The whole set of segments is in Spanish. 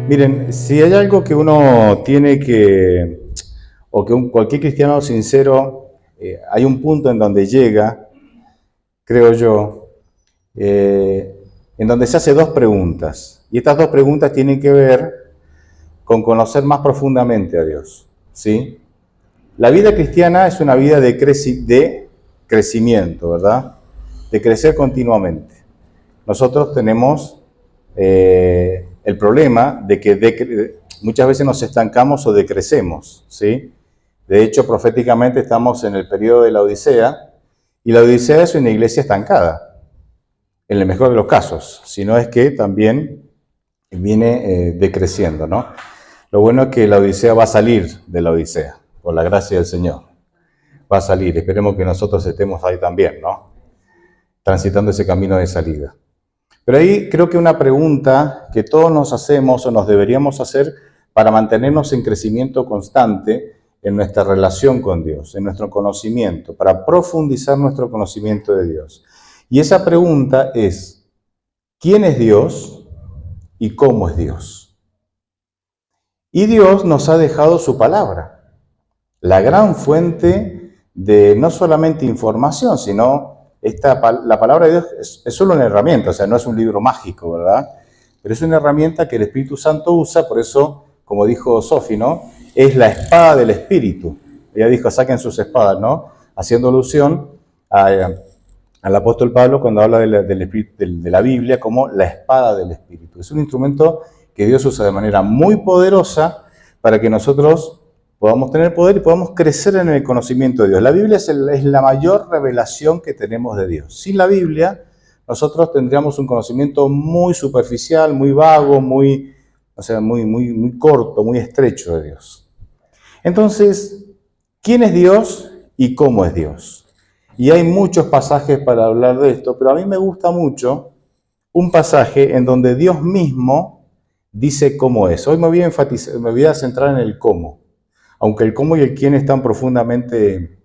Miren, si hay algo que uno tiene que, o que cualquier cristiano sincero, hay un punto en donde llega, creo yo, en donde se hace dos preguntas. Y estas dos preguntas tienen que ver con conocer más profundamente a Dios. ¿Sí? La vida cristiana es una vida de crecimiento, ¿verdad? De crecer continuamente. Nosotros tenemos el problema de que muchas veces nos estancamos o decrecemos, ¿sí? De hecho, proféticamente estamos en el periodo de la Odisea, y la Odisea es una iglesia estancada, en el mejor de los casos, si no es que también viene decreciendo, ¿no? Lo bueno es que la Odisea va a salir de la Odisea, por la gracia del Señor. Va a salir, esperemos que nosotros estemos ahí también, ¿no? Transitando ese camino de salida. Pero ahí creo que una pregunta que todos nos hacemos o nos deberíamos hacer para mantenernos en crecimiento constante en nuestra relación con Dios, en nuestro conocimiento, para profundizar nuestro conocimiento de Dios. Y esa pregunta es, ¿quién es Dios y cómo es Dios? Y Dios nos ha dejado su palabra, la gran fuente de no solamente información, sino la palabra de Dios es solo una herramienta, o sea, no es un libro mágico, ¿verdad? Pero es una herramienta que el Espíritu Santo usa, por eso, como dijo Sofi, ¿no? Es la espada del Espíritu. Ella dijo, saquen sus espadas, ¿no? Haciendo alusión al apóstol Pablo cuando habla de la Biblia como la espada del Espíritu. Es un instrumento que Dios usa de manera muy poderosa para que nosotros podamos tener poder y podamos crecer en el conocimiento de Dios. La Biblia es la mayor revelación que tenemos de Dios. Sin la Biblia, nosotros tendríamos un conocimiento muy superficial, muy vago, muy corto, muy estrecho de Dios. Entonces, ¿quién es Dios y cómo es Dios? Y hay muchos pasajes para hablar de esto, pero a mí me gusta mucho un pasaje en donde Dios mismo dice cómo es. Hoy me voy a centrar en el cómo, aunque el cómo y el quién están profundamente,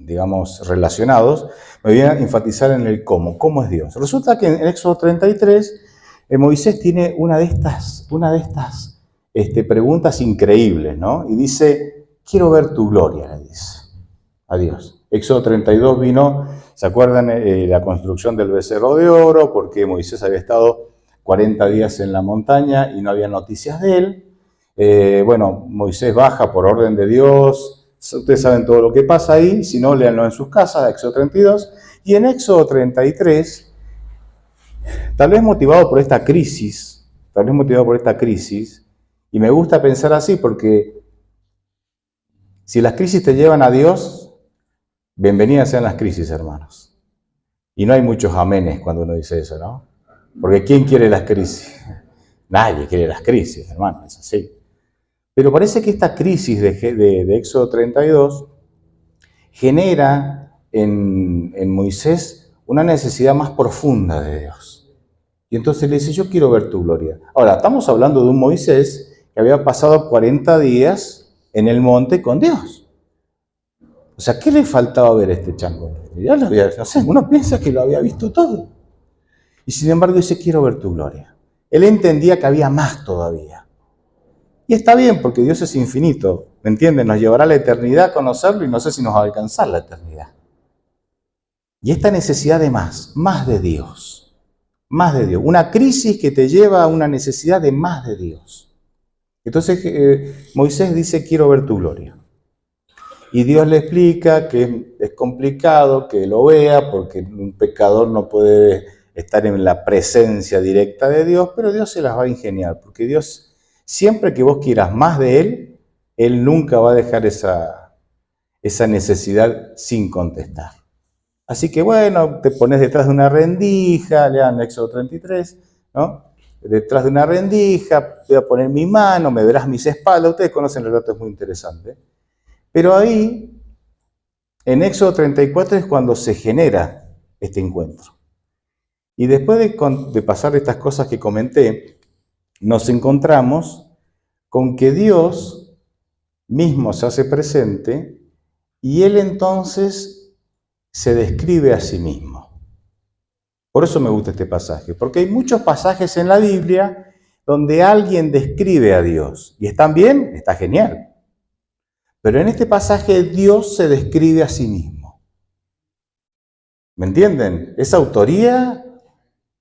digamos, relacionados, me voy a enfatizar en el cómo es Dios. Resulta que en Éxodo 33, Moisés tiene una de estas preguntas increíbles, ¿no? Y dice, quiero ver tu gloria, le dice a Dios. Éxodo 32 vino, ¿se acuerdan la construcción del becerro de oro? Porque Moisés había estado 40 días en la montaña y no había noticias de él. Bueno, Moisés baja por orden de Dios. Ustedes saben todo lo que pasa ahí, si no, léanlo en sus casas, Éxodo 32. Y en Éxodo 33, tal vez motivado por esta crisis, y me gusta pensar así porque si las crisis te llevan a Dios, bienvenidas sean las crisis, hermanos. Y no hay muchos amenes cuando uno dice eso, ¿no? Porque ¿quién quiere las crisis? Nadie quiere las crisis, hermano, es así. Pero parece que esta crisis de Éxodo 32 genera en Moisés una necesidad más profunda de Dios. Y entonces le dice, yo quiero ver tu gloria. Ahora, estamos hablando de un Moisés que había pasado 40 días en el monte con Dios. O sea, ¿qué le faltaba ver a este chango? Ya lo había, no sé, uno piensa que lo había visto todo. Y sin embargo dice, quiero ver tu gloria. Él entendía que había más todavía. Y está bien, porque Dios es infinito, ¿me entienden? Nos llevará a la eternidad a conocerlo y no sé si nos va a alcanzar la eternidad. Y esta necesidad de más de Dios, más de Dios. Una crisis que te lleva a una necesidad de más de Dios. Entonces Moisés dice, quiero ver tu gloria. Y Dios le explica que es complicado que lo vea porque un pecador no puede estar en la presencia directa de Dios, pero Dios se las va a ingeniar, porque Dios, siempre que vos quieras más de Él nunca va a dejar esa necesidad sin contestar. Así que bueno, te pones detrás de una rendija, lean Éxodo 33, ¿no? Detrás de una rendija, voy a poner mi mano, me verás mis espaldas, ustedes conocen el relato, es muy interesante. Pero ahí, en Éxodo 34 es cuando se genera este encuentro. Y después de pasar estas cosas que comenté, nos encontramos con que Dios mismo se hace presente y Él entonces se describe a sí mismo. Por eso me gusta este pasaje, porque hay muchos pasajes en la Biblia donde alguien describe a Dios. ¿Y están bien? Está genial. Pero en este pasaje Dios se describe a sí mismo. ¿Me entienden? Esa autoría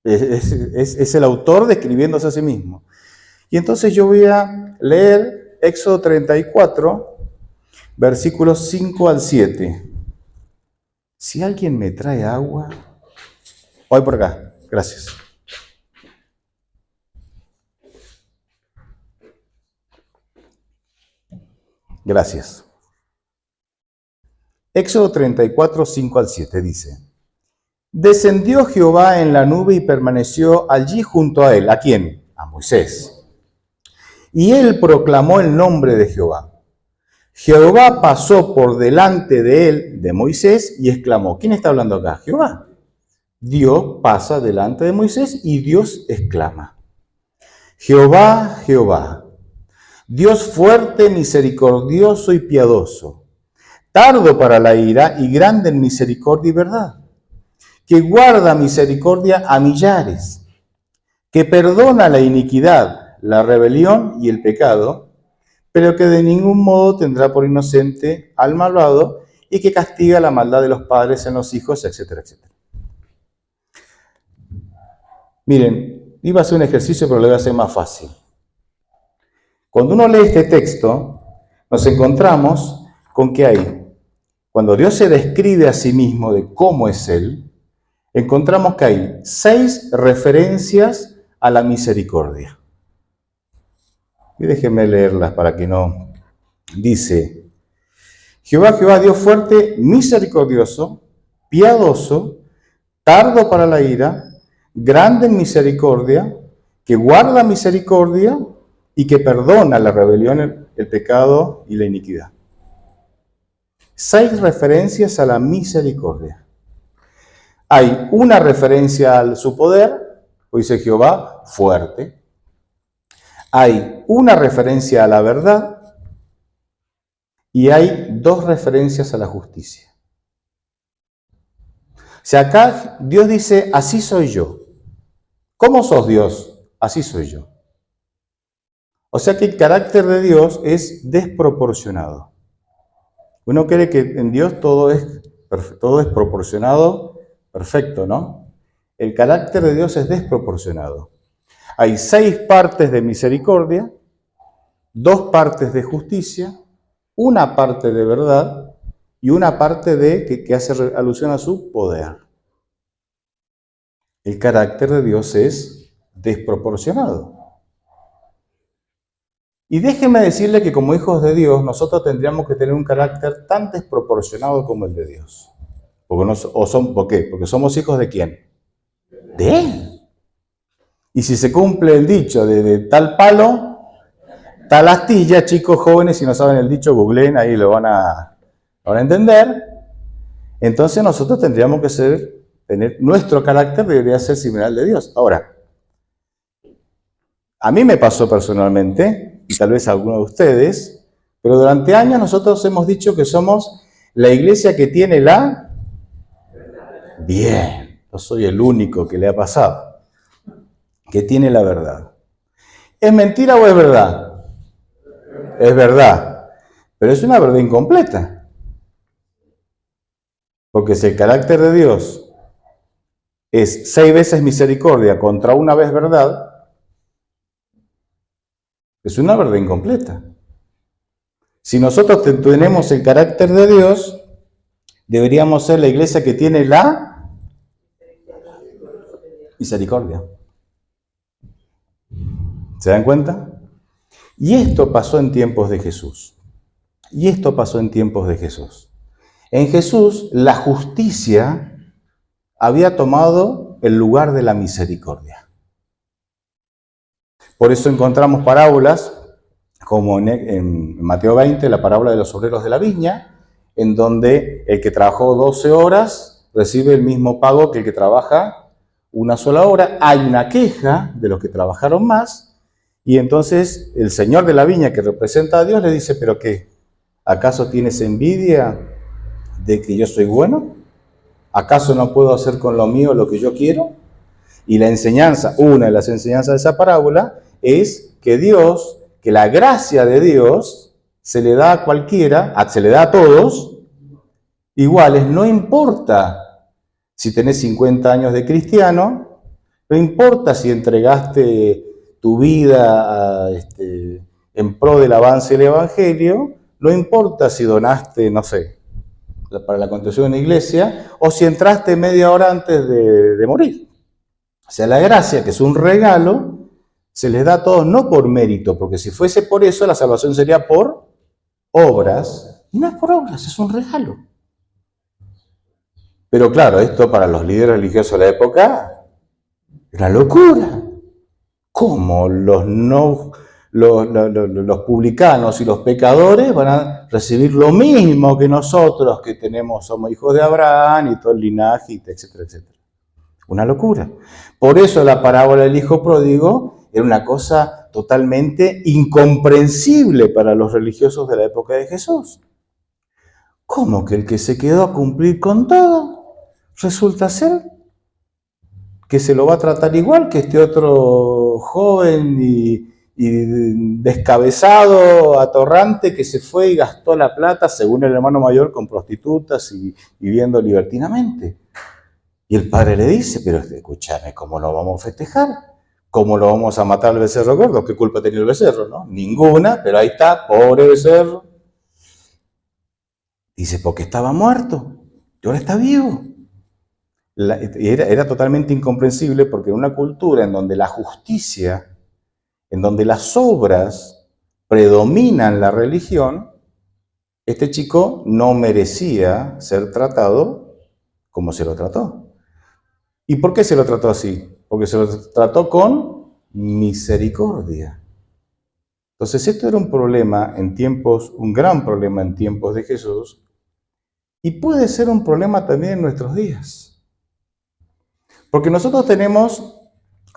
es el autor describiéndose a sí mismo. Y entonces yo voy a leer Éxodo 34, versículos 5 al 7. Si alguien me trae agua... Voy por acá, gracias. Gracias. Éxodo 34, 5 al 7 dice: Descendió Jehová en la nube y permaneció allí junto a él. ¿A quién? A Moisés. Y él proclamó el nombre de Jehová. Jehová pasó por delante de él, de Moisés, y exclamó. ¿Quién está hablando acá? Jehová. Dios pasa delante de Moisés y Dios exclama: Jehová, Jehová, Dios fuerte, misericordioso y piadoso, tardo para la ira y grande en misericordia y verdad, que guarda misericordia a millares, que perdona la iniquidad, la rebelión y el pecado, pero que de ningún modo tendrá por inocente al malvado y que castiga la maldad de los padres en los hijos, etcétera, etcétera. Miren, iba a hacer un ejercicio, pero lo voy a hacer más fácil. Cuando uno lee este texto, nos encontramos con que hay, cuando Dios se describe a sí mismo de cómo es Él, encontramos que hay 6 referencias a la misericordia. Y déjenme leerlas para que no... Dice: Jehová, Jehová, Dios fuerte, misericordioso, piadoso, tardo para la ira, grande en misericordia, que guarda misericordia y que perdona la rebelión, el pecado y la iniquidad. 6 referencias a la misericordia. Hay una referencia a su poder, dice Jehová, fuerte. Hay una referencia a la verdad y hay 2 referencias a la justicia. O sea, acá Dios dice, así soy yo. ¿Cómo sos Dios? Así soy yo. O sea que el carácter de Dios es desproporcionado. Uno cree que en Dios todo es proporcionado, perfecto, ¿no? El carácter de Dios es desproporcionado. Hay 6 partes de misericordia, 2 partes de justicia, una parte de verdad y una parte que hace alusión a su poder. El carácter de Dios es desproporcionado. Y déjeme decirle que como hijos de Dios, nosotros tendríamos que tener un carácter tan desproporcionado como el de Dios. ¿Por qué? Porque somos hijos ¿de quién? De Él. Y si se cumple el dicho de tal palo, tal astilla, chicos jóvenes, si no saben el dicho, googleen, ahí lo van a entender. Entonces nosotros tendríamos que nuestro carácter debería ser similar al de Dios. Ahora, a mí me pasó personalmente, y tal vez a alguno de ustedes, pero durante años nosotros hemos dicho que somos la iglesia que tiene la... Bien, yo soy el único que le ha pasado, que tiene la verdad. ¿Es mentira o es verdad? Es verdad, pero es una verdad incompleta. Porque si el carácter de Dios es 6 veces misericordia contra una vez verdad, es una verdad incompleta. Si nosotros tenemos el carácter de Dios, deberíamos ser la iglesia que tiene la misericordia. ¿Se dan cuenta? Y esto pasó en tiempos de Jesús. En Jesús, la justicia había tomado el lugar de la misericordia. Por eso encontramos parábolas como en Mateo 20, la parábola de los obreros de la viña, en donde el que trabajó 12 horas recibe el mismo pago que el que trabaja una sola hora. Hay una queja de los que trabajaron más, y entonces el señor de la viña, que representa a Dios, le dice: ¿pero qué? ¿Acaso tienes envidia de que yo soy bueno? ¿Acaso no puedo hacer con lo mío lo que yo quiero? Y la enseñanza, una de las enseñanzas de esa parábola, es que la gracia de Dios se le da a cualquiera, se le da a todos, iguales, no importa si tenés 50 años de cristiano, no importa si entregaste tu vida en pro del avance del Evangelio, no importa si donaste, no sé, para la construcción de una iglesia, o si entraste media hora antes de morir. O sea, la gracia, que es un regalo, se les da a todos no por mérito, porque si fuese por eso, la salvación sería por obras, y no es por obras, es un regalo. Pero claro, esto para los líderes religiosos de la época era locura. ¿Cómo los publicanos y los pecadores van a recibir lo mismo que nosotros que somos hijos de Abraham y todo el linaje, etcétera, etcétera? Una locura. Por eso la parábola del hijo pródigo era una cosa totalmente incomprensible para los religiosos de la época de Jesús. ¿Cómo que el que se quedó a cumplir con todo resulta ser que se lo va a tratar igual que este otro joven y descabezado, atorrante, que se fue y gastó la plata, según el hermano mayor, con prostitutas y viviendo libertinamente? Y el padre le dice, pero escúchame, ¿cómo lo vamos a festejar? ¿Cómo lo vamos a matar al becerro gordo? ¿Qué culpa tenía el becerro, no? Ninguna, pero ahí está, pobre becerro. Dice, porque estaba muerto y ahora está vivo. Era totalmente incomprensible porque en una cultura en donde la justicia, en donde las obras predominan la religión, este chico no merecía ser tratado como se lo trató. ¿Y por qué se lo trató así? Porque se lo trató con misericordia. Entonces esto era un problema en tiempos, un gran problema en tiempos de Jesús, y puede ser un problema también en nuestros días. Porque nosotros tenemos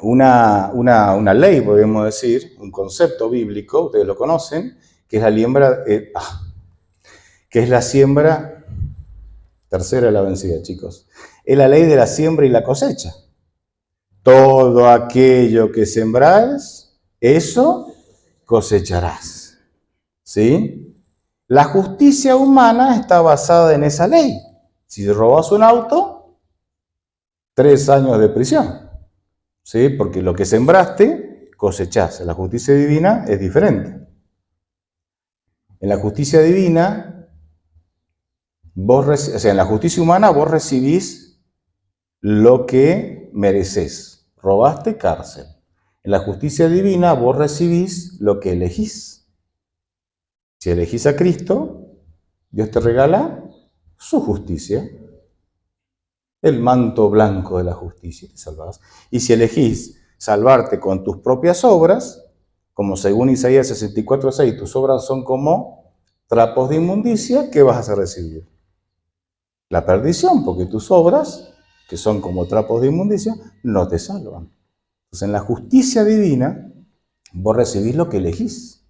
una ley, podemos decir, un concepto bíblico, ustedes lo conocen, que es la siembra, tercera de la vencida, chicos. Es la ley de la siembra y la cosecha. Todo aquello que sembrás, eso cosecharás. ¿Sí? La justicia humana está basada en esa ley. Si robas un auto, 3 años de prisión, ¿sí? Porque lo que sembraste, cosechás. En la justicia divina es diferente. En la justicia divina, en la justicia humana vos recibís lo que mereces. Robaste, cárcel. En la justicia divina vos recibís lo que elegís. Si elegís a Cristo, Dios te regala su justicia. El manto blanco de la justicia, te salvás. Y si elegís salvarte con tus propias obras, como según Isaías 64:6, tus obras son como trapos de inmundicia, ¿qué vas a recibir? La perdición, porque tus obras, que son como trapos de inmundicia, no te salvan. Entonces, en la justicia divina, vos recibís lo que elegís.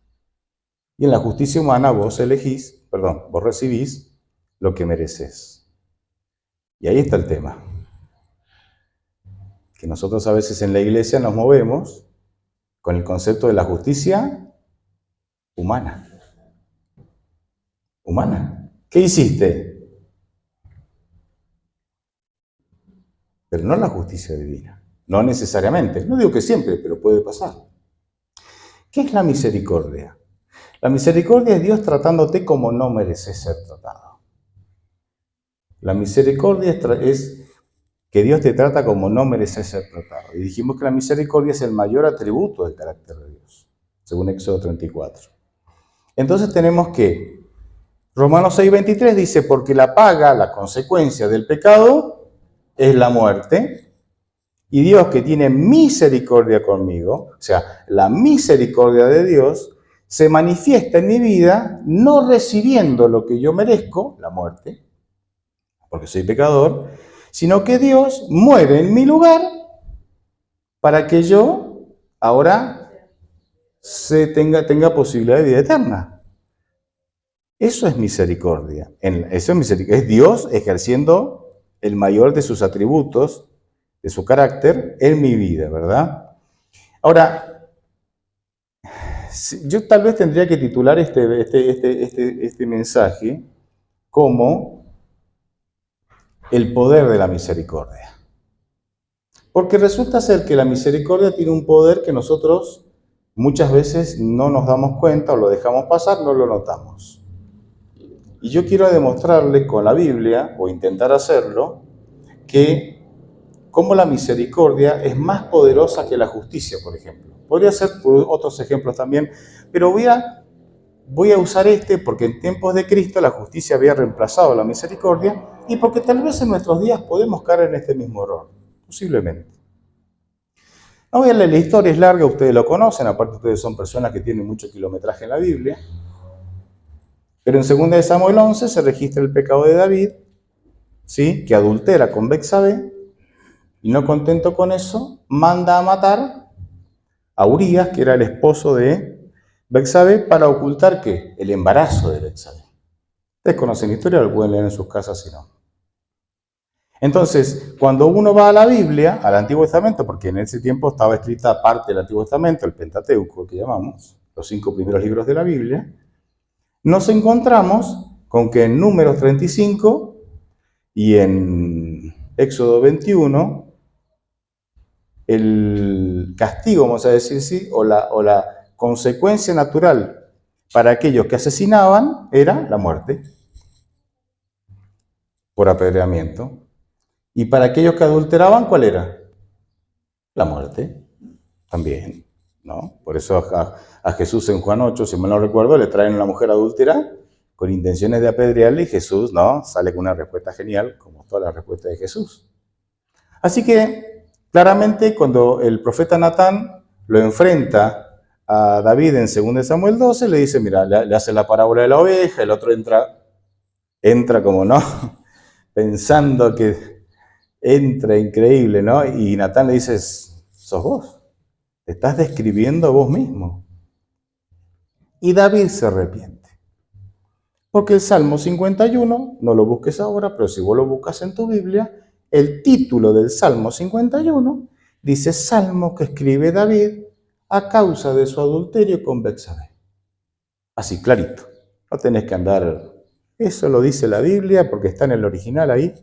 Y en la justicia humana, vos recibís lo que mereces. Y ahí está el tema. Que nosotros a veces en la iglesia nos movemos con el concepto de la justicia humana. Humana. ¿Qué hiciste? Pero no la justicia divina. No necesariamente. No digo que siempre, pero puede pasar. ¿Qué es la misericordia? La misericordia es Dios tratándote como no mereces ser tratado. La misericordia es que Dios te trata como no mereces ser tratado. Y dijimos que la misericordia es el mayor atributo del carácter de Dios, según Éxodo 34. Entonces tenemos que Romanos 6:23 dice, porque la paga, la consecuencia del pecado, es la muerte. Y Dios, que tiene misericordia conmigo, o sea, la misericordia de Dios, se manifiesta en mi vida no recibiendo lo que yo merezco, la muerte, porque soy pecador, sino que Dios muere en mi lugar para que yo ahora tenga posibilidad de vida eterna. Eso es misericordia. Es Dios ejerciendo el mayor de sus atributos, de su carácter, en mi vida, ¿verdad? Ahora, Yo tal vez tendría que titular este mensaje como el poder de la misericordia. Porque resulta ser que la misericordia tiene un poder que nosotros muchas veces no nos damos cuenta o lo dejamos pasar, no lo notamos. Y yo quiero demostrarle con la Biblia, o intentar hacerlo, que cómo la misericordia es más poderosa que la justicia, por ejemplo. Podría ser otros ejemplos también, pero voy a usar este porque en tiempos de Cristo la justicia había reemplazado a la misericordia y porque tal vez en nuestros días podemos caer en este mismo error, posiblemente. No voy a leer la historia, es larga, ustedes lo conocen, aparte ustedes son personas que tienen mucho kilometraje en la Biblia. Pero en 2 de Samuel 11 se registra el pecado de David, ¿sí? Que adultera con Betsabé, y no contento con eso, manda a matar a Urías, que era el esposo de Betsabé, para ocultar ¿qué? El embarazo de Betsabé. Ustedes conocen la historia, lo pueden leer en sus casas si no. Entonces, cuando uno va a la Biblia, al Antiguo Testamento, porque en ese tiempo estaba escrita parte del Antiguo Testamento, el Pentateuco que llamamos, los 5 primeros libros de la Biblia, nos encontramos con que en Números 35 y en Éxodo 21, el castigo, vamos a decir así, o la consecuencia natural para aquellos que asesinaban era la muerte por apedreamiento. Y para aquellos que adulteraban, ¿cuál era? La muerte también, ¿no? Por eso a Jesús en Juan 8, si mal no recuerdo, le traen a una mujer adúltera con intenciones de apedrearle y Jesús, ¿no? Sale con una respuesta genial, como todas las respuestas de Jesús. Así que, claramente, cuando el profeta Natán lo enfrenta a David en 2 Samuel 12, le dice, mira, le hace la parábola de la oveja, el otro entra como no, pensando que entra increíble, ¿no? Y Natán le dice, sos vos, te estás describiendo a vos mismo. Y David se arrepiente. Porque el Salmo 51, no lo busques ahora, pero si vos lo buscas en tu Biblia, el título del Salmo 51 dice Salmo que escribe David a causa de su adulterio con Betsabé. Así, clarito. No tenés que andar... Eso lo dice la Biblia porque está en el original ahí.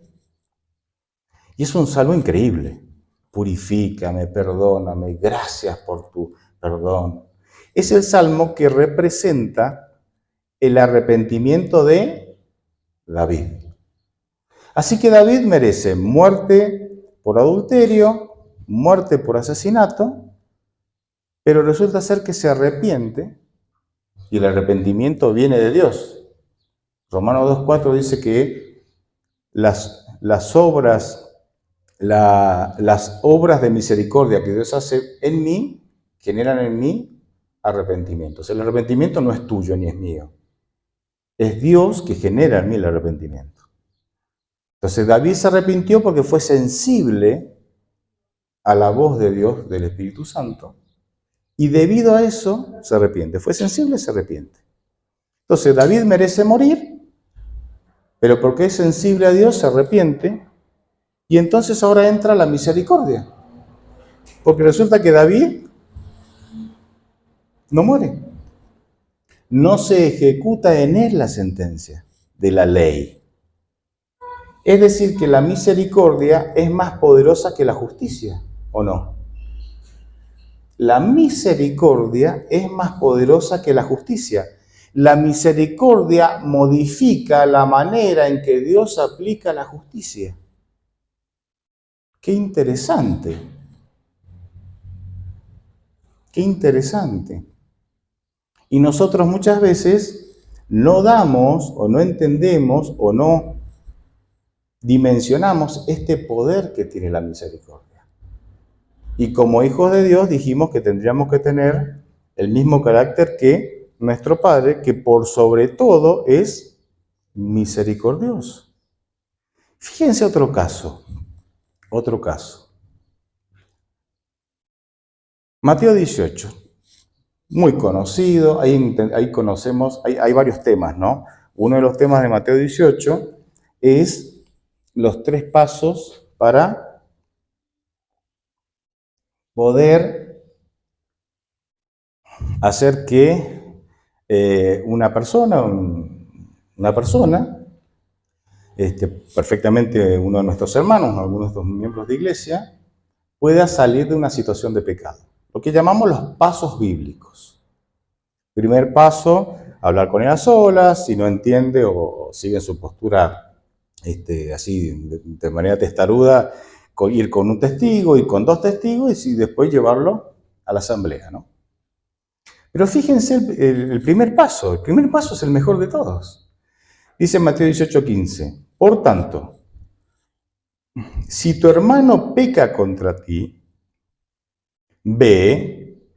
Y es un salmo increíble. Purifícame, perdóname, gracias por tu perdón. Es el salmo que representa el arrepentimiento de David. Así que David merece muerte por adulterio, muerte por asesinato, pero resulta ser que se arrepiente y el arrepentimiento viene de Dios. Romanos 2.4 dice que las obras de misericordia que Dios hace en mí generan en mí arrepentimiento. O sea, el arrepentimiento no es tuyo ni es mío. Es Dios que genera en mí el arrepentimiento. Entonces David se arrepintió porque fue sensible a la voz de Dios, del Espíritu Santo, y debido a eso se arrepiente. Fue sensible, se arrepiente. Entonces David merece morir, pero porque es sensible a Dios se arrepiente, y entonces ahora entra la misericordia. Porque resulta que David no muere. No se ejecuta en él la sentencia de la ley. Es decir, que la misericordia es más poderosa que la justicia, ¿o no? La misericordia es más poderosa que la justicia. La misericordia modifica la manera en que Dios aplica la justicia. Qué interesante. Qué interesante. Y nosotros muchas veces no damos o no entendemos o no dimensionamos este poder que tiene la misericordia. Y como hijos de Dios dijimos que tendríamos que tener el mismo carácter que nuestro Padre, que por sobre todo es misericordioso. Fíjense otro caso. Mateo 18, muy conocido, ahí conocemos, hay varios temas, ¿no? Uno de los temas de Mateo 18 es los 3 pasos para poder hacer que una persona, perfectamente uno de nuestros hermanos, algunos de nuestros miembros de iglesia, pueda salir de una situación de pecado. Lo que llamamos los pasos bíblicos. Primer paso, hablar con él a solas, si no entiende o sigue en su postura así de manera testaruda, ir con un testigo, ir con dos testigos y después llevarlo a la asamblea, ¿no? Pero fíjense el primer paso es el mejor de todos. Dice en Mateo 18:15, por tanto, si tu hermano peca contra ti, ve,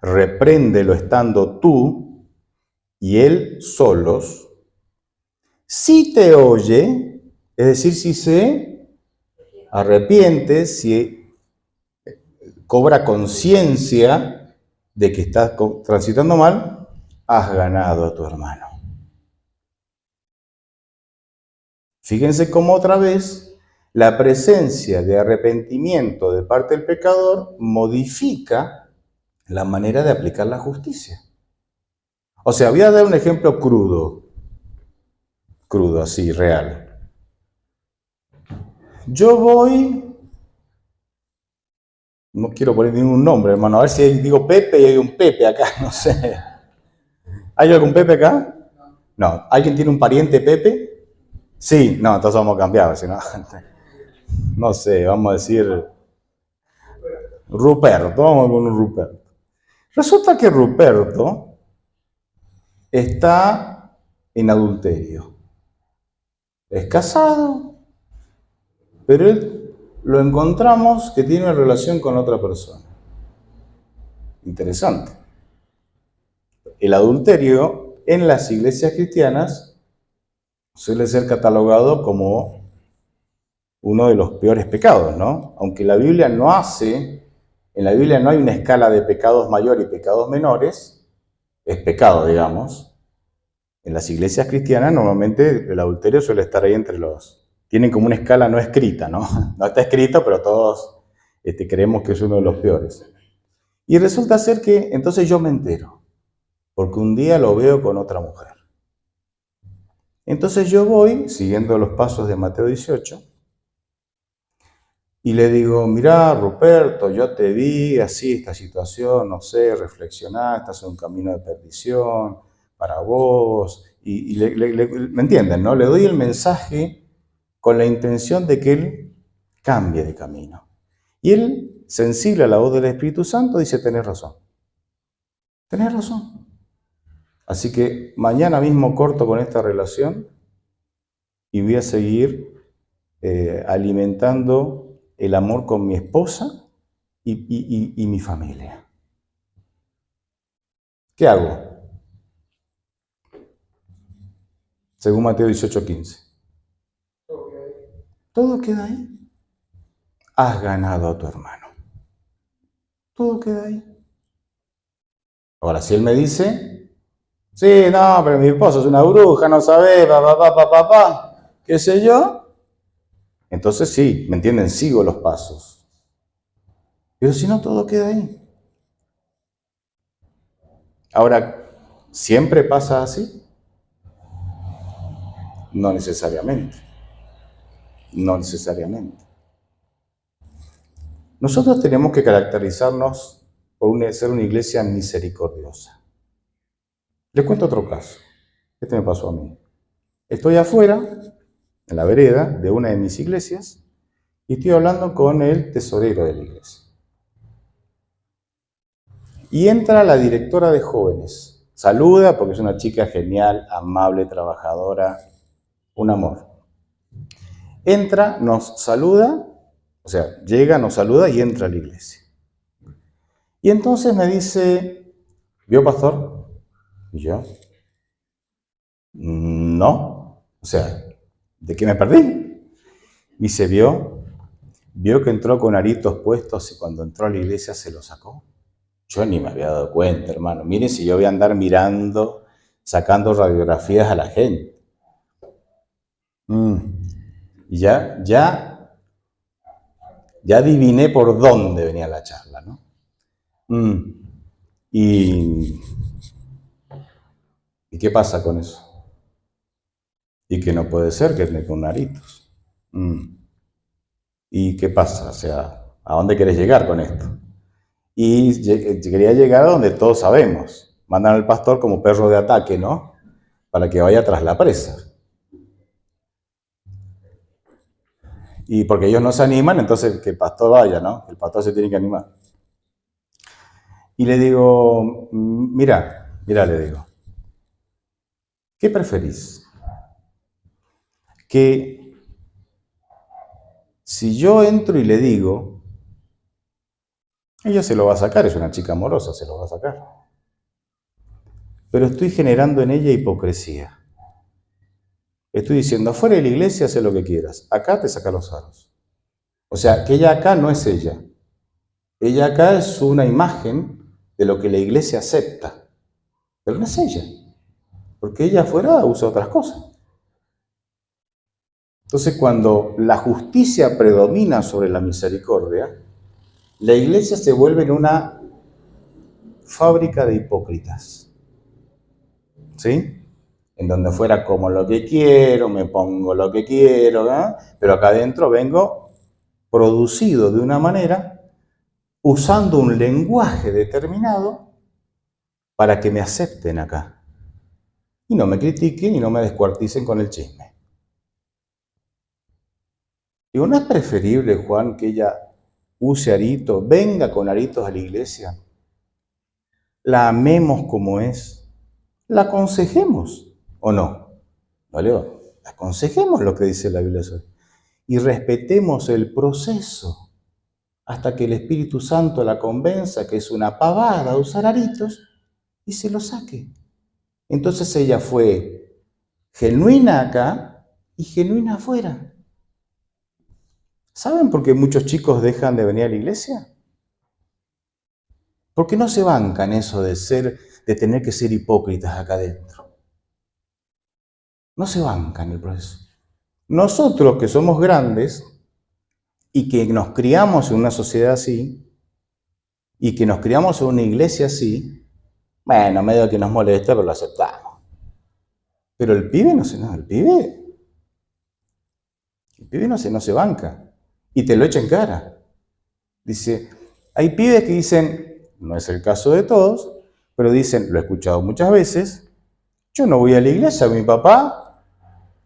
repréndelo estando tú y él solos. Si te oye, es decir, si se arrepiente, si cobra conciencia de que estás transitando mal, has ganado a tu hermano. Fíjense cómo otra vez la presencia de arrepentimiento de parte del pecador modifica la manera de aplicar la justicia. O sea, voy a dar un ejemplo crudo, así, real. Yo voy, no quiero poner ningún nombre, hermano, a ver si digo Pepe y hay un Pepe acá, no sé. ¿Hay algún Pepe acá? No. ¿Alguien tiene un pariente Pepe? Sí, no, entonces vamos a cambiar, si no, no sé, vamos a decir Ruperto, vamos con un Ruperto. Resulta que Ruperto está en adulterio. Es casado, pero él lo encontramos que tiene una relación con otra persona. Interesante. El adulterio en las iglesias cristianas suele ser catalogado como uno de los peores pecados, ¿no? Aunque la Biblia no en la Biblia no hay una escala de pecados mayores y pecados menores, es pecado, digamos. En las iglesias cristianas normalmente el adulterio suele estar ahí entre tienen como una escala no escrita, ¿no? No está escrito, pero todos creemos que es uno de los peores. Y resulta ser que entonces yo me entero, porque un día lo veo con otra mujer. Entonces yo voy, siguiendo los pasos de Mateo 18, y le digo, mirá, Ruperto, yo te vi así, esta situación, no sé, reflexioná, estás en un camino de perdición para vos. ¿Me entienden, no? Le doy el mensaje con la intención de que él cambie de camino. Y él, sensible a la voz del Espíritu Santo, dice, tenés razón. Tenés razón. Así que mañana mismo corto con esta relación y voy a seguir alimentando el amor con mi esposa y mi familia. ¿Qué hago? Según Mateo 18:15. Todo queda ahí. Has ganado a tu hermano. Todo queda ahí. Ahora, si él me dice, sí, no, pero mi esposa es una bruja, no sabe, qué sé yo, entonces sí, ¿me entienden? Sigo los pasos. Pero si no, todo queda ahí. Ahora, ¿siempre pasa así? No necesariamente. No necesariamente. Nosotros tenemos que caracterizarnos por ser una iglesia misericordiosa. Les cuento otro caso. Este me pasó a mí. Estoy afuera, en la vereda de una de mis iglesias, y estoy hablando con el tesorero de la iglesia. Y entra la directora de jóvenes. Saluda porque es una chica genial, amable, trabajadora, un amor. Entra, nos saluda, o sea, llega, nos saluda y entra a la iglesia. Y entonces me dice, ¿vio, pastor? Y yo, no, o sea, ¿de qué me perdí? Y se vio que entró con aritos puestos y cuando entró a la iglesia se lo sacó. Yo ni me había dado cuenta, hermano. Miren si yo voy a andar mirando, sacando radiografías a la gente. Y ya adiviné por dónde venía la charla, ¿no? ¿Y, ¿y qué pasa con eso? Y que no puede ser que esté con aritos. ¿Y qué pasa? O sea, ¿a dónde querés llegar con esto? Y quería llegar a donde todos sabemos. Mandan al pastor como perro de ataque, ¿no? Para que vaya tras la presa. Y porque ellos no se animan, entonces que el pastor vaya, ¿no? El pastor se tiene que animar. Y le digo, mira, le digo, ¿qué preferís? Que si yo entro y le digo, ella se lo va a sacar, es una chica amorosa, se lo va a sacar. Pero estoy generando en ella hipocresía. Estoy diciendo, afuera de la iglesia haz lo que quieras, acá te saca los aros. O sea, que ella acá no es ella. Ella acá es una imagen de lo que la iglesia acepta, pero no es ella, porque ella afuera usa otras cosas. Entonces, cuando la justicia predomina sobre la misericordia, la iglesia se vuelve en una fábrica de hipócritas, ¿sí? En donde fuera como lo que quiero, me pongo lo que quiero, ¿eh? Pero acá adentro vengo producido de una manera, usando un lenguaje determinado para que me acepten acá. Y no me critiquen y no me descuarticen con el chisme. Digo, ¿no es preferible, Juan, que ella use aritos, venga con aritos a la iglesia? La amemos como es, la aconsejemos, ¿o no? ¿Vale? Aconsejemos lo que dice la Biblia sobre. Y respetemos el proceso hasta que el Espíritu Santo la convenza que es una pavada usar aritos y se lo saque. Entonces ella fue genuina acá y genuina afuera. ¿Saben por qué muchos chicos dejan de venir a la iglesia? Porque no se bancan eso de tener que ser hipócritas acá adentro. No se bancan el proceso. Nosotros que somos grandes y que nos criamos en una sociedad así, y que nos criamos en una iglesia así, bueno, medio que nos molesta, pero lo aceptamos. Pero el pibe no se, no, el pibe no se banca. Y te lo echa en cara. Dice, hay pibes que dicen, no es el caso de todos, pero dicen, lo he escuchado muchas veces, yo no voy a la iglesia, mi papá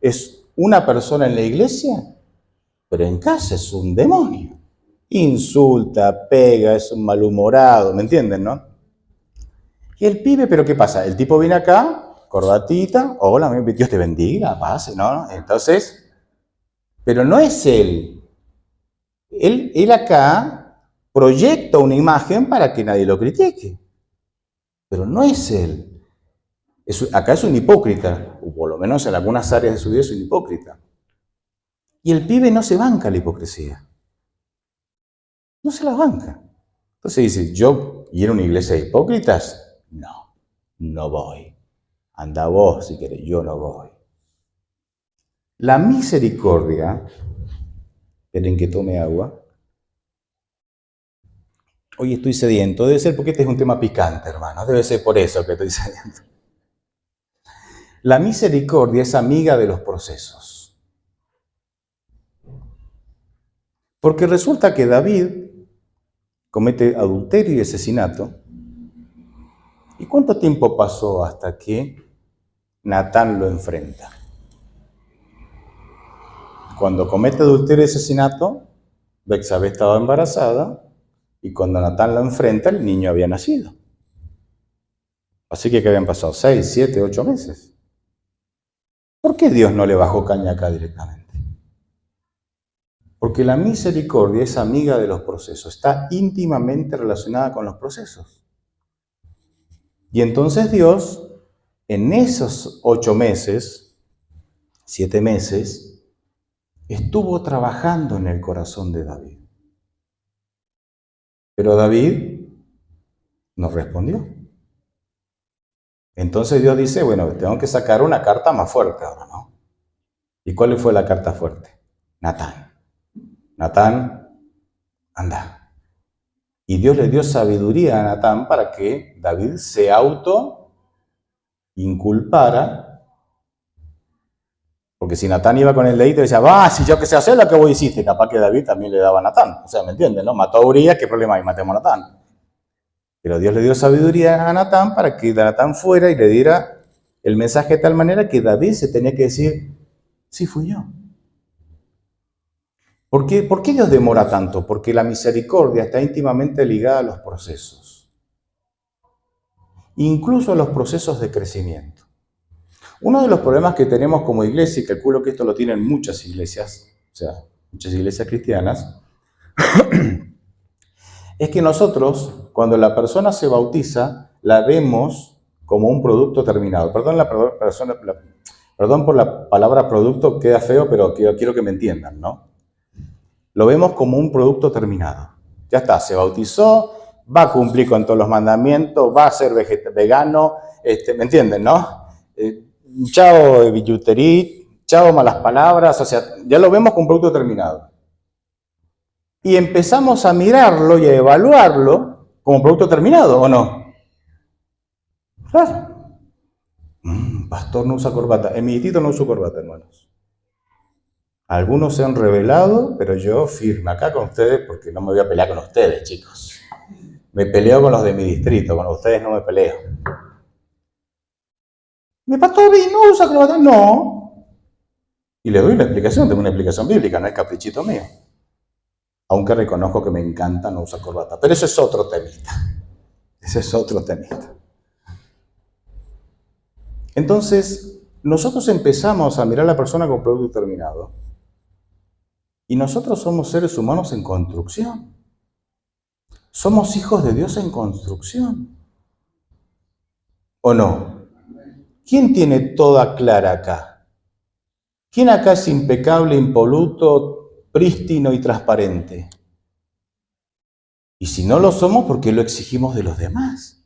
es una persona en la iglesia, pero en casa es un demonio. Insulta, pega, es un malhumorado, ¿me entienden, no? Y el pibe, ¿pero qué pasa? El tipo viene acá, corbatita, hola, Dios te bendiga, pase, ¿no? Entonces, pero no es él. Él acá proyecta una imagen para que nadie lo critique, pero no es él. Acá es un hipócrita, o por lo menos en algunas áreas de su vida es un hipócrita. Y el pibe no se banca la hipocresía. No se la banca. Entonces dice, ¿yo ir a una iglesia de hipócritas? No, no voy. Anda vos si querés, yo no voy. La misericordia, esperen que tome agua. Hoy estoy sediento, debe ser porque este es un tema picante, hermano, debe ser por eso que estoy sediento. La misericordia es amiga de los procesos. Porque resulta que David comete adulterio y asesinato. ¿Y cuánto tiempo pasó hasta que Natán lo enfrenta? Cuando comete adulterio y asesinato, Betsabé estaba embarazada y cuando Natán lo enfrenta, el niño había nacido. Así que habían pasado 6, 7, 8 meses. ¿Por qué Dios no le bajó caña acá directamente? Porque la misericordia es amiga de los procesos, está íntimamente relacionada con los procesos. Y entonces Dios, en esos 8 meses, 7 meses, estuvo trabajando en el corazón de David. Pero David no respondió. Entonces Dios dice, bueno, tengo que sacar una carta más fuerte ahora, ¿no? ¿Y cuál fue la carta fuerte? Natán. Natán, anda. Y Dios le dio sabiduría a Natán para que David se auto inculpara, porque si Natán iba con el dedito y decía, va, si yo que sé hacer lo que vos hiciste, capaz que David también le daba a Natán. O sea, ¿me entienden, no? Mató a Urías, ¿qué problema hay? Matemos a Natán. Pero Dios le dio sabiduría a Natán para que Natán fuera y le diera el mensaje de tal manera que David se tenía que decir, sí, fui yo. ¿Por qué Dios demora tanto? Porque la misericordia está íntimamente ligada a los procesos, incluso a los procesos de crecimiento. Uno de los problemas que tenemos como iglesia, y calculo que esto lo tienen muchas iglesias, o sea, muchas iglesias cristianas, es que nosotros, cuando la persona se bautiza, la vemos como un producto terminado. Perdón por la palabra producto, queda feo, pero quiero que me entiendan, ¿no? Lo vemos como un producto terminado. Ya está, se bautizó, va a cumplir con todos los mandamientos, va a ser vegano, ¿me entienden, no? Chao billutería, chao malas palabras, o sea, ya lo vemos como un producto terminado. Y empezamos a mirarlo y a evaluarlo como producto terminado, ¿o no? Claro. Pastor no usa corbata. En mi distrito no uso corbata, hermanos. Algunos se han revelado, pero yo firme acá con ustedes porque no me voy a pelear con ustedes, chicos. Me peleo con los de mi distrito, con ustedes no me peleo. ¿Mi pastor no usa corbata? No. Y le doy la explicación, tengo una explicación bíblica, no es caprichito mío. Aunque reconozco que me encanta no usar corbata. Pero eso es otro temita. Ese es otro temita. Entonces, nosotros empezamos a mirar a la persona como producto terminado. Y nosotros somos seres humanos en construcción. Somos hijos de Dios en construcción. ¿O no? ¿Quién tiene toda clara acá? ¿Quién acá es impecable, impoluto, prístino y transparente? Y si no lo somos, ¿por qué lo exigimos de los demás?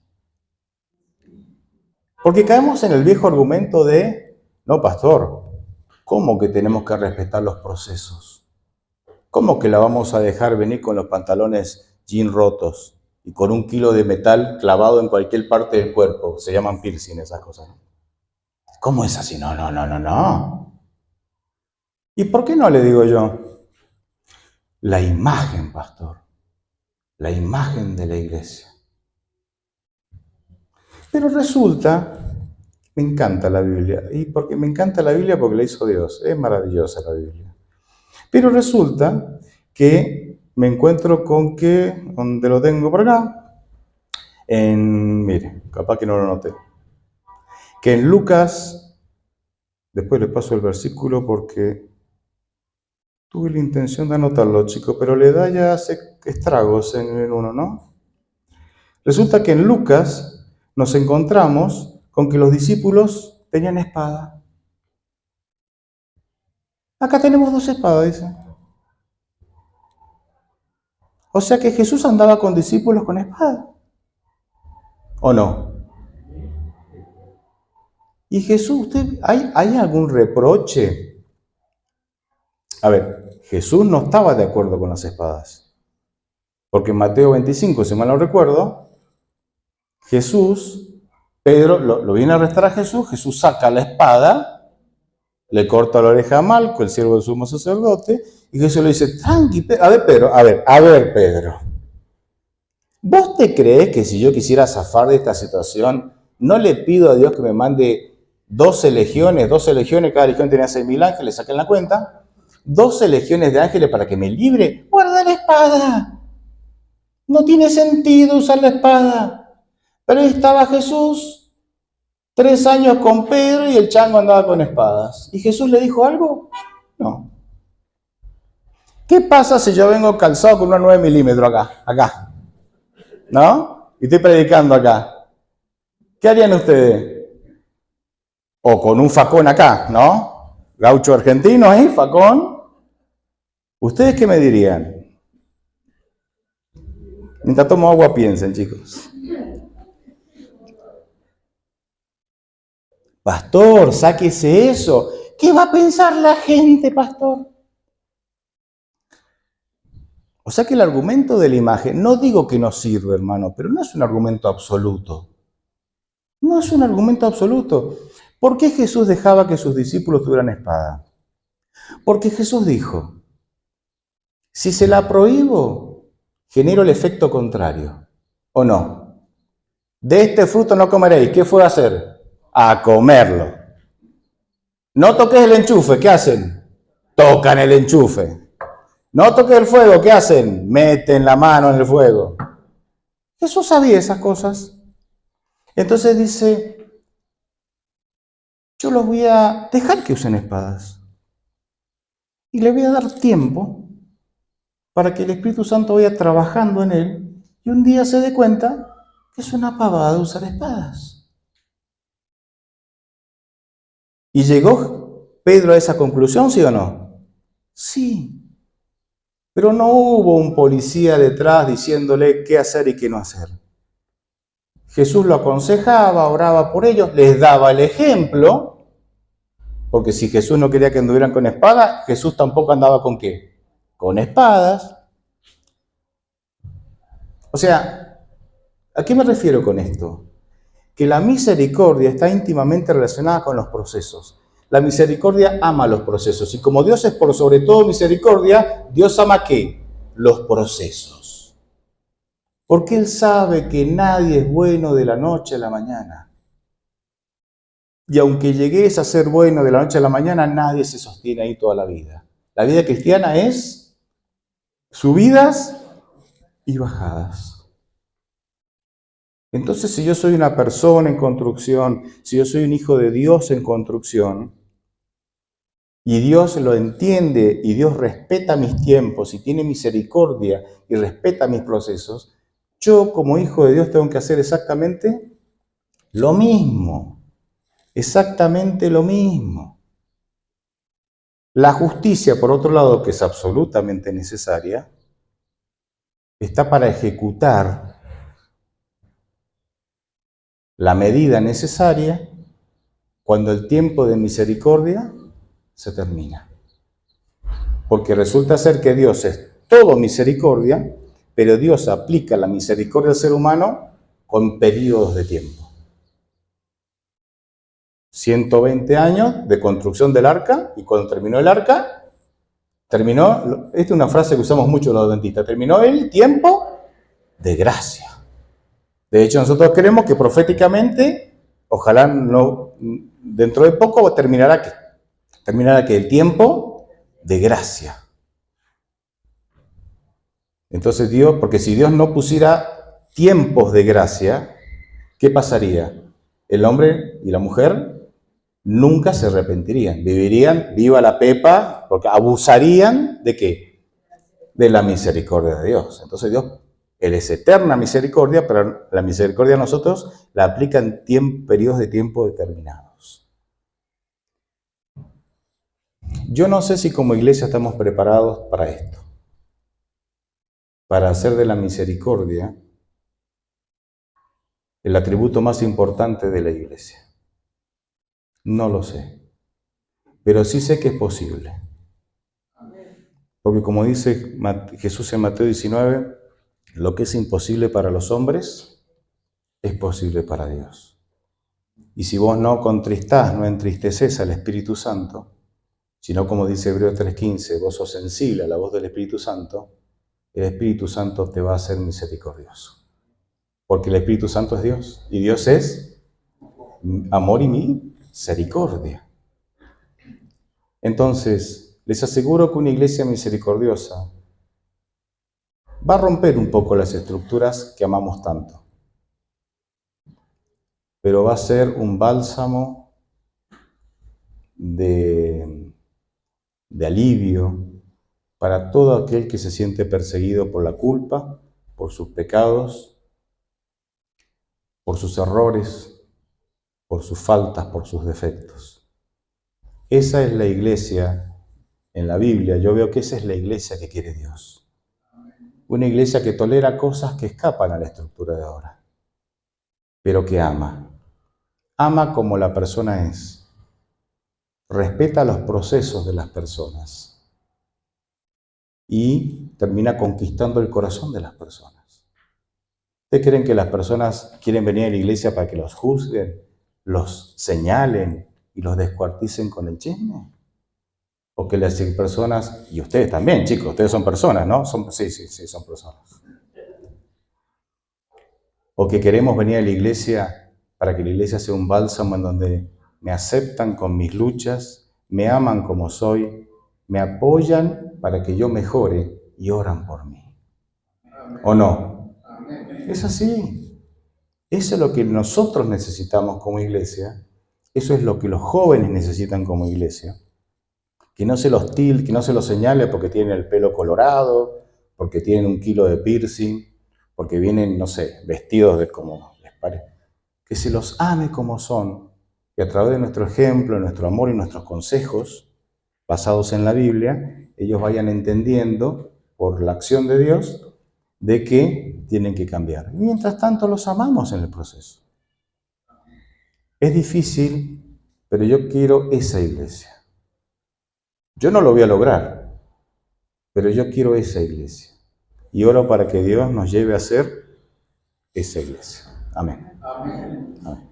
Porque caemos en el viejo argumento de, no, pastor, ¿cómo que tenemos que respetar los procesos? ¿Cómo que la vamos a dejar venir con los pantalones jean rotos y con 1 kilo de metal clavado en cualquier parte del cuerpo? Se llaman piercing esas cosas, ¿no? ¿Cómo es así? No, no, no, no, no. ¿Y por qué no le digo yo? La imagen, pastor. La imagen de la iglesia. Pero resulta, me encanta la Biblia. ¿Y por qué me encanta la Biblia? Porque la hizo Dios. Es maravillosa la Biblia. Pero resulta que me encuentro con que, donde lo tengo por acá, mire, capaz que no lo noté, que en Lucas, después les paso el versículo porque tuve la intención de anotarlo, chicos, pero la edad ya hace estragos en uno, ¿no? Resulta que en Lucas nos encontramos con que los discípulos tenían espada. Acá tenemos 2 espadas, dice. O sea que Jesús andaba con discípulos con espada. ¿O no? Y Jesús, ¿hay algún reproche? A ver, Jesús no estaba de acuerdo con las espadas. Porque en Mateo 25, si mal no recuerdo, Pedro lo viene a arrestar a Jesús, Jesús saca la espada, le corta la oreja a Malco, el siervo del sumo sacerdote, y Jesús le dice, tranqui, a ver, Pedro, Pedro, ¿vos te crees que si yo quisiera zafar de esta situación, no le pido a Dios que me mande 12 legiones, cada legión tenía 6.000 ángeles, saquen la cuenta, 12 legiones de ángeles para que me libre? Guarda la espada. No tiene sentido usar la espada. Pero ahí estaba Jesús, 3 años con Pedro y el chango andaba con espadas. ¿Y Jesús le dijo algo? No. ¿Qué pasa si yo vengo calzado con una 9 milímetros acá? ¿No? Y estoy predicando acá. ¿Qué harían ustedes? O con un facón acá, ¿no? Gaucho argentino ahí, facón. ¿Ustedes qué me dirían? Mientras tomo agua piensen, chicos. Pastor, sáquese eso. ¿Qué va a pensar la gente, pastor? O sea que el argumento de la imagen, no digo que no sirve, hermano, pero no es un argumento absoluto. No es un argumento absoluto. ¿Por qué Jesús dejaba que sus discípulos tuvieran espada? Porque Jesús dijo, si se la prohíbo, genero el efecto contrario. ¿O no? De este fruto no comeréis. ¿Qué fue a hacer? A comerlo. No toques el enchufe. ¿Qué hacen? Tocan el enchufe. No toques el fuego. ¿Qué hacen? Meten la mano en el fuego. Jesús sabía esas cosas. Entonces dice, yo los voy a dejar que usen espadas. Y le voy a dar tiempo para que el Espíritu Santo vaya trabajando en él y un día se dé cuenta que es una pavada usar espadas. ¿Y llegó Pedro a esa conclusión, sí o no? Sí. Pero no hubo un policía detrás diciéndole qué hacer y qué no hacer. Jesús lo aconsejaba, oraba por ellos, les daba el ejemplo, porque si Jesús no quería que anduvieran con espadas, Jesús tampoco andaba con qué? Con espadas. O sea, ¿a qué me refiero con esto? Que la misericordia está íntimamente relacionada con los procesos. La misericordia ama los procesos. Y como Dios es por sobre todo misericordia, Dios ama ¿qué? Los procesos. Porque Él sabe que nadie es bueno de la noche a la mañana. Y aunque llegues a ser bueno de la noche a la mañana, nadie se sostiene ahí toda la vida. La vida cristiana es subidas y bajadas. Entonces, si yo soy una persona en construcción, si yo soy un hijo de Dios en construcción, y Dios lo entiende y Dios respeta mis tiempos y tiene misericordia y respeta mis procesos, yo como hijo de Dios tengo que hacer exactamente lo mismo. Exactamente lo mismo. La justicia, por otro lado, que es absolutamente necesaria, está para ejecutar la medida necesaria cuando el tiempo de misericordia se termina. Porque resulta ser que Dios es todo misericordia, pero Dios aplica la misericordia al ser humano con periodos de tiempo. 120 años de construcción del arca, y cuando terminó el arca, esta es una frase que usamos mucho los adventistas, terminó el tiempo de gracia. De hecho, nosotros creemos que proféticamente, ojalá no, dentro de poco terminará que el tiempo de gracia. Entonces Dios, porque si Dios no pusiera tiempos de gracia, ¿qué pasaría? El hombre y la mujer nunca se arrepentirían, vivirían viva la pepa, porque abusarían ¿de qué? De la misericordia de Dios. Entonces Dios, Él es eterna misericordia, pero la misericordia a nosotros la aplica en periodos de tiempo determinados. Yo no sé si como iglesia estamos preparados para esto, para hacer de la misericordia el atributo más importante de la iglesia. No lo sé, pero sí sé que es posible. Porque como dice Jesús en Mateo 19, lo que es imposible para los hombres es posible para Dios. Y si vos no contristás, no entristeces al Espíritu Santo, sino como dice Hebreos 3:15, vos sos sensible a la voz del Espíritu Santo, el Espíritu Santo te va a hacer misericordioso. Porque el Espíritu Santo es Dios, y Dios es amor y misericordia. Entonces, les aseguro que una iglesia misericordiosa va a romper un poco las estructuras que amamos tanto, pero va a ser un bálsamo de alivio para todo aquel que se siente perseguido por la culpa, por sus pecados, por sus errores, por sus faltas, por sus defectos. Esa es la iglesia en la Biblia. Yo veo que esa es la iglesia que quiere Dios. Una iglesia que tolera cosas que escapan a la estructura de ahora, pero que ama. Ama como la persona es. Respeta los procesos de las personas. Y termina conquistando el corazón de las personas. ¿Ustedes creen que las personas quieren venir a la iglesia para que los juzguen, los señalen y los descuarticen con el chisme? O que las personas, y ustedes también, chicos, ustedes son personas, ¿no? Sí, son personas. O que queremos venir a la iglesia para que la iglesia sea un bálsamo en donde me aceptan con mis luchas, me aman como soy, me apoyan para que yo mejore y oran por mí. ¿O no? Es así. Eso es lo que nosotros necesitamos como iglesia. Eso es lo que los jóvenes necesitan como iglesia. Que no se los tilde, que no se los señale porque tienen el pelo colorado, porque tienen 1 kilo de piercing, porque vienen, no sé, vestidos de como les parece. Que se los ame como son, y a través de nuestro ejemplo, nuestro amor y nuestros consejos, basados en la Biblia, ellos vayan entendiendo, por la acción de Dios, de que tienen que cambiar. Y mientras tanto los amamos en el proceso. Es difícil, pero yo quiero esa iglesia. Yo no lo voy a lograr, pero yo quiero esa iglesia. Y oro para que Dios nos lleve a ser esa iglesia. Amén. Amén. Amén.